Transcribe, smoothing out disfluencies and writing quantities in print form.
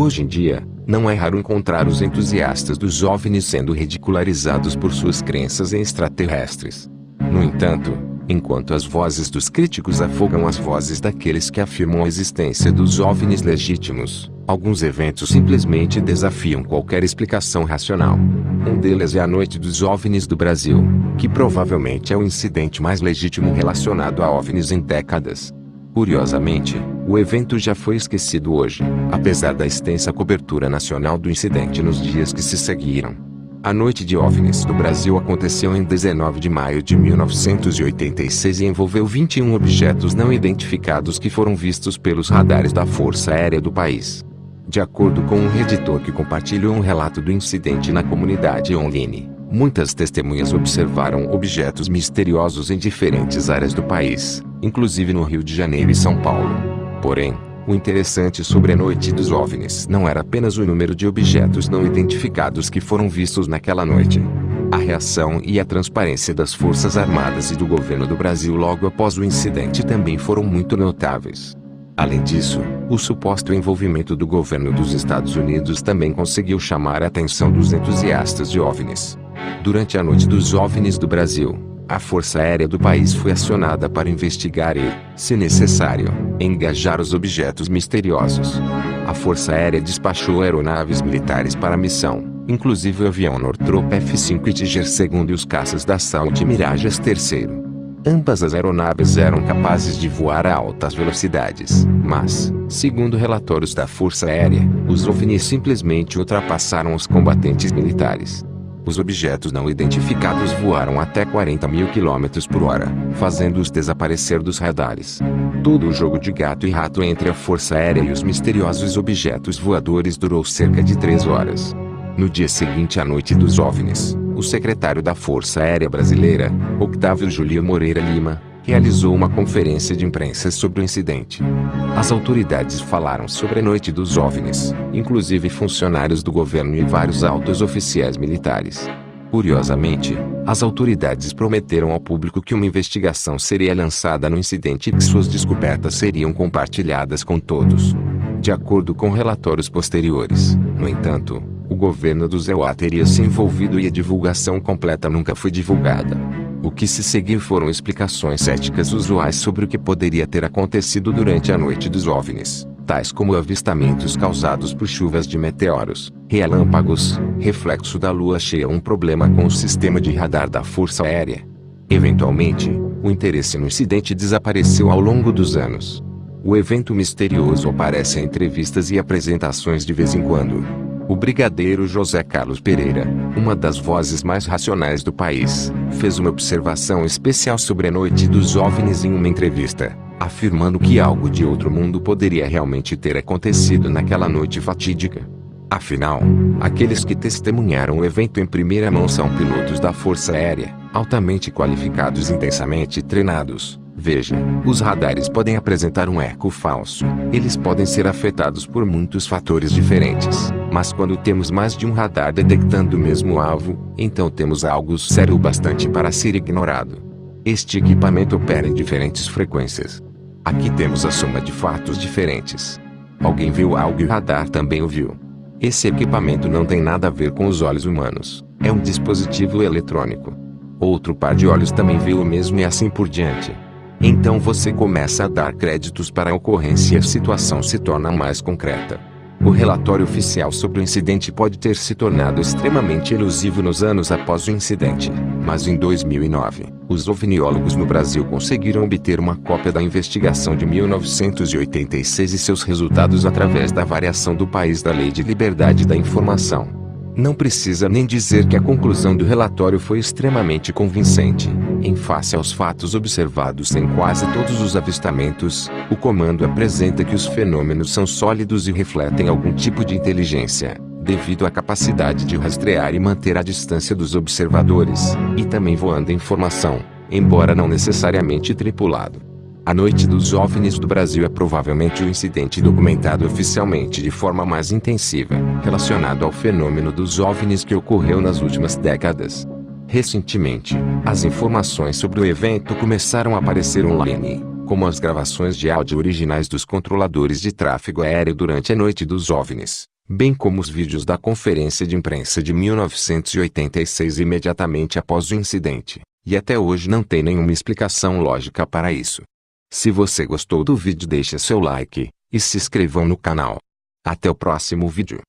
Hoje em dia, não é raro encontrar os entusiastas dos OVNIs sendo ridicularizados por suas crenças em extraterrestres. No entanto, enquanto as vozes dos críticos afogam as vozes daqueles que afirmam a existência dos OVNIs legítimos, alguns eventos simplesmente desafiam qualquer explicação racional. Um deles é a Noite dos OVNIs do Brasil, que provavelmente é o incidente mais legítimo relacionado a OVNIs em décadas. Curiosamente, o evento já foi esquecido hoje, apesar da extensa cobertura nacional do incidente nos dias que se seguiram. A Noite de OVNIs do Brasil aconteceu em 19 de maio de 1986 e envolveu 21 objetos não identificados que foram vistos pelos radares da Força Aérea do país. De acordo com um reditor que compartilhou um relato do incidente na comunidade online, muitas testemunhas observaram objetos misteriosos em diferentes áreas do país, inclusive no Rio de Janeiro e São Paulo. Porém, o interessante sobre a Noite dos OVNIs não era apenas o número de objetos não identificados que foram vistos naquela noite. A reação e a transparência das Forças Armadas e do governo do Brasil logo após o incidente também foram muito notáveis. Além disso, o suposto envolvimento do governo dos Estados Unidos também conseguiu chamar a atenção dos entusiastas de OVNIs. Durante a Noite dos OVNIs do Brasil, a Força Aérea do país foi acionada para investigar e, se necessário, engajar os objetos misteriosos. A Força Aérea despachou aeronaves militares para a missão, inclusive o avião Northrop F-5 Tiger II e os caças da Assault Mirages III. Ambas as aeronaves eram capazes de voar a altas velocidades, mas, segundo relatórios da Força Aérea, os OVNIs simplesmente ultrapassaram os combatentes militares. Os objetos não identificados voaram até 40.000 km/h, fazendo-os desaparecer dos radares. Todo o jogo de gato e rato entre a Força Aérea e os misteriosos objetos voadores durou cerca de 3 horas. No dia seguinte à Noite dos OVNIs, o secretário da Força Aérea Brasileira, Octávio Júlio Moreira Lima, realizou uma conferência de imprensa sobre o incidente. As autoridades falaram sobre a Noite dos OVNIs, inclusive funcionários do governo e vários altos oficiais militares. Curiosamente, as autoridades prometeram ao público que uma investigação seria lançada no incidente e que suas descobertas seriam compartilhadas com todos. De acordo com relatórios posteriores, no entanto, o governo do ZEUA teria se envolvido e a divulgação completa nunca foi divulgada. O que se seguiu foram explicações éticas usuais sobre o que poderia ter acontecido durante a Noite dos OVNIs, tais como avistamentos causados por chuvas de meteoros, relâmpagos, reflexo da lua cheia ou um problema com o sistema de radar da Força Aérea. Eventualmente, o interesse no incidente desapareceu ao longo dos anos. O evento misterioso aparece em entrevistas e apresentações de vez em quando. O brigadeiro José Carlos Pereira, uma das vozes mais racionais do país, fez uma observação especial sobre a Noite dos OVNIs em uma entrevista, afirmando que algo de outro mundo poderia realmente ter acontecido naquela noite fatídica. Afinal, aqueles que testemunharam o evento em primeira mão são pilotos da Força Aérea, altamente qualificados e intensamente treinados. Veja, os radares podem apresentar um eco falso. Eles podem ser afetados por muitos fatores diferentes. Mas quando temos mais de um radar detectando o mesmo alvo, então temos algo sério bastante para ser ignorado. Este equipamento opera em diferentes frequências. Aqui temos a soma de fatos diferentes. Alguém viu algo e o radar também o viu. Esse equipamento não tem nada a ver com os olhos humanos. É um dispositivo eletrônico. Outro par de olhos também viu o mesmo e assim por diante. Então você começa a dar créditos para a ocorrência e a situação se torna mais concreta. O relatório oficial sobre o incidente pode ter se tornado extremamente elusivo nos anos após o incidente, mas em 2009, os ovniólogos no Brasil conseguiram obter uma cópia da investigação de 1986 e seus resultados através da variação do país da Lei de Liberdade da Informação. Não precisa nem dizer que a conclusão do relatório foi extremamente convincente. Em face aos fatos observados em quase todos os avistamentos, o comando apresenta que os fenômenos são sólidos e refletem algum tipo de inteligência, devido à capacidade de rastrear e manter a distância dos observadores, e também voando em formação, embora não necessariamente tripulado. A Noite dos OVNIs do Brasil é provavelmente o incidente documentado oficialmente de forma mais intensiva, relacionado ao fenômeno dos OVNIs que ocorreu nas últimas décadas. Recentemente, as informações sobre o evento começaram a aparecer online, como as gravações de áudio originais dos controladores de tráfego aéreo durante a Noite dos OVNIs. bem como os vídeos da conferência de imprensa de 1986 imediatamente após o incidente, e até hoje não tem nenhuma explicação lógica para isso. Se você gostou do vídeo, deixe seu like, e se inscrevam no canal. Até o próximo vídeo.